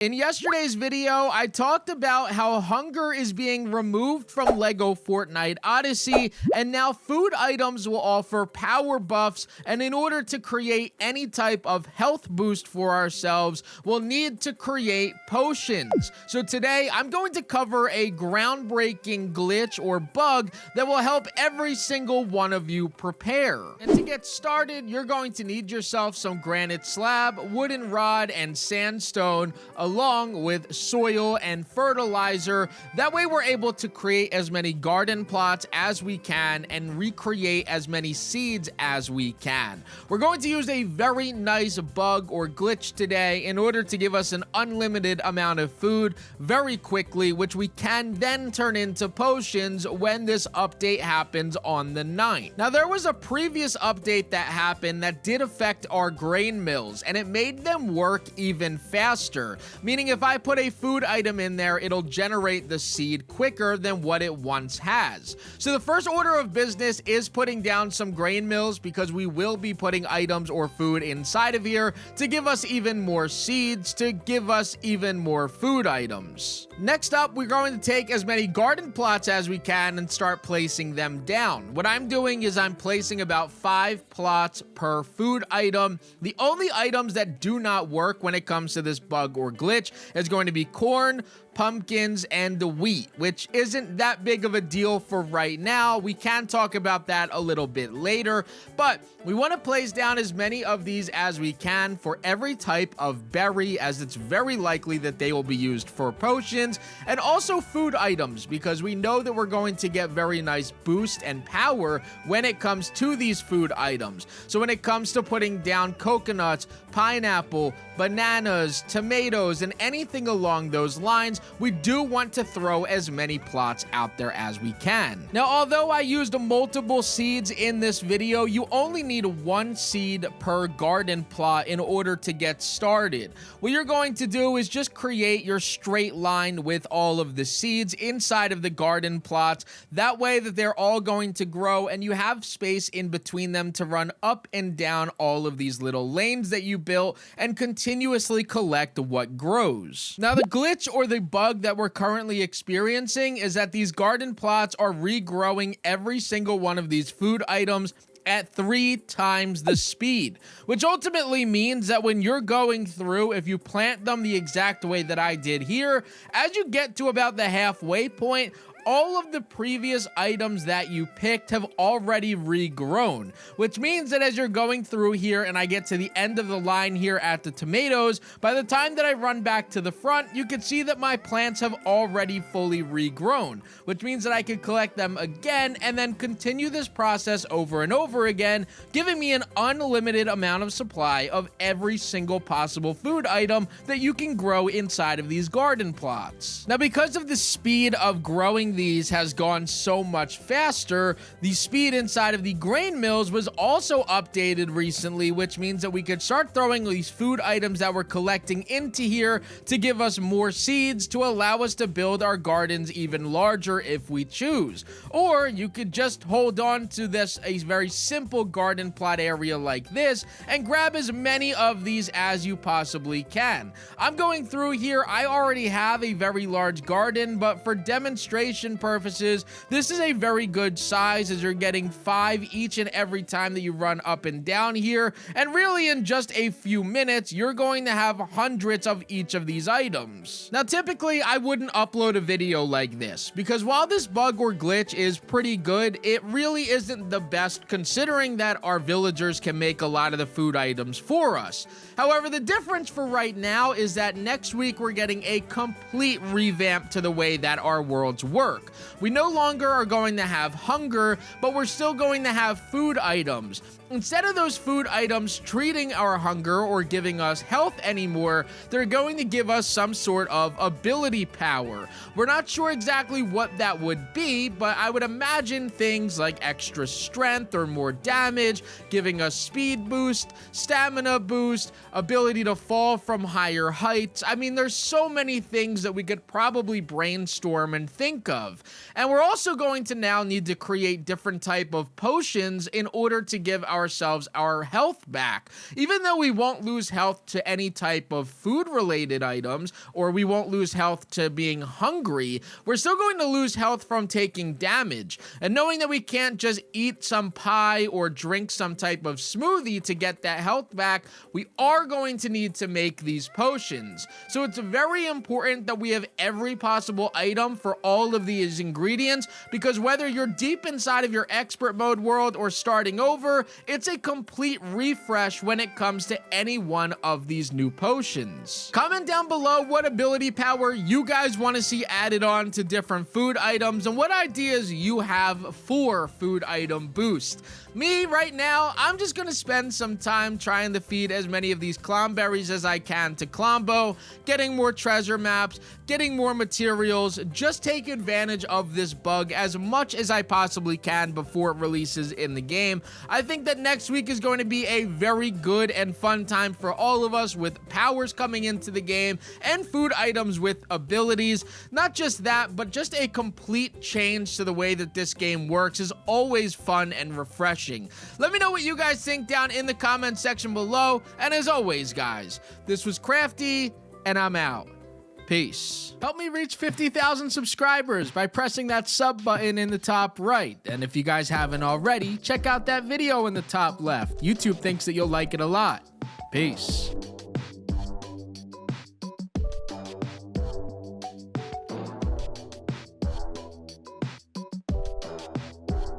In yesterday's video, I talked about how hunger is being removed from LEGO Fortnite Odyssey, and now food items will offer power buffs, and in order to create any type of health boost for ourselves, we'll need to create potions. So today, I'm going to cover a groundbreaking glitch or bug that will help every single one of you prepare. And to get started, you're going to need yourself some granite slab, wooden rod, and sandstone, along with soil and fertilizer. That way we're able to create as many garden plots as we can and recreate as many seeds as we can. We're going to use a very nice bug or glitch today in order to give us an unlimited amount of food very quickly, which we can then turn into potions when this update happens on the 9th. Now, there was a previous update that happened that did affect our grain mills, and it made them work even faster. Meaning if I put a food item in there, it'll generate the seed quicker than what it once has. So the first order of business is putting down some grain mills, because we will be putting items or food inside of here to give us even more seeds, to give us even more food items. Next up, we're going to take as many garden plots as we can and start placing them down. What I'm doing is I'm placing about 5 plots per food item. The only items that do not work when it comes to this bug or glitch is going to be corn, pumpkins, and the wheat, which isn't that big of a deal for right now. We can talk about that a little bit later, but we want to place down as many of these as we can for every type of berry, as it's very likely that they will be used for potions, and also food items, because we know that we're going to get very nice boost and power when it comes to these food items. So when it comes to putting down coconuts, pineapple, bananas, tomatoes, and anything along those lines, we do want to throw as many plots out there as we can. Now, although I used multiple seeds in this video, you only need 1 seed per garden plot in order to get started. What you're going to do is just create your straight line with all of the seeds inside of the garden plots. That way that they're all going to grow and you have space in between them to run up and down all of these little lanes that you built and continuously collect what grows. Now, the glitch or the bug that we're currently experiencing is that these garden plots are regrowing every single one of these food items at 3 times the speed, which ultimately means that when you're going through, if you plant them the exact way that I did here, as you get to about the halfway point, all of the previous items that you picked have already regrown, which means that as you're going through here and I get to the end of the line here at the tomatoes, by the time that I run back to the front, you can see that my plants have already fully regrown, which means that I can collect them again and then continue this process over and over again, giving me an unlimited amount of supply of every single possible food item that you can grow inside of these garden plots. Now, because of the speed of growing these has gone so much faster, the speed inside of the grain mills was also updated recently, which means that we could start throwing these food items that we're collecting into here to give us more seeds to allow us to build our gardens even larger if we choose. Or you could just hold on to this, a very simple garden plot area like this, and grab as many of these as you possibly can. I'm going through here, I already have a very large garden, but for demonstration purposes, this is a very good size, as you're getting 5 each and every time that you run up and down here, and really in just a few minutes you're going to have hundreds of each of these items. Now, typically I wouldn't upload a video like this, because while this bug or glitch is pretty good, it really isn't the best, considering that our villagers can make a lot of the food items for us. However, the difference for right now is that next week we're getting a complete revamp to the way that our worlds work. We no longer are going to have hunger, but we're still going to have food items. Instead of those food items treating our hunger or giving us health anymore, they're going to give us some sort of ability power. We're not sure exactly what that would be, but I would imagine things like extra strength or more damage, giving us speed boost, stamina boost, ability to fall from higher heights. I mean, there's so many things that we could probably brainstorm and think of. And we're also going to now need to create different type of potions in order to give ourselves our health back. Even though we won't lose health to any type of food-related items, or we won't lose health to being hungry, we're still going to lose health from taking damage. And knowing that we can't just eat some pie or drink some type of smoothie to get that health back, we are going to need to make these potions. So it's very important that we have every possible item for all of these ingredients, because whether you're deep inside of your expert mode world or starting over, it's a complete refresh when it comes to any one of these new potions. Comment down below what ability power you guys want to see added on to different food items and what ideas you have for food item boost. Me, right now, I'm just gonna spend some time trying to feed as many of these clomberries as I can to Klombo, getting more treasure maps, getting more materials, just take advantage of this bug as much as I possibly can before it releases in the game. I think that next week is going to be a very good and fun time for all of us, with powers coming into the game and food items with abilities. Not just that, but just a complete change to the way that this game works is always fun and refreshing. Let me know what you guys think down in the comment section below. And as always, guys, this was Crafty, and I'm out. Peace. Help me reach 50,000 subscribers by pressing that sub button in the top right. And if you guys haven't already, check out that video in the top left. YouTube thinks that you'll like it a lot. Peace.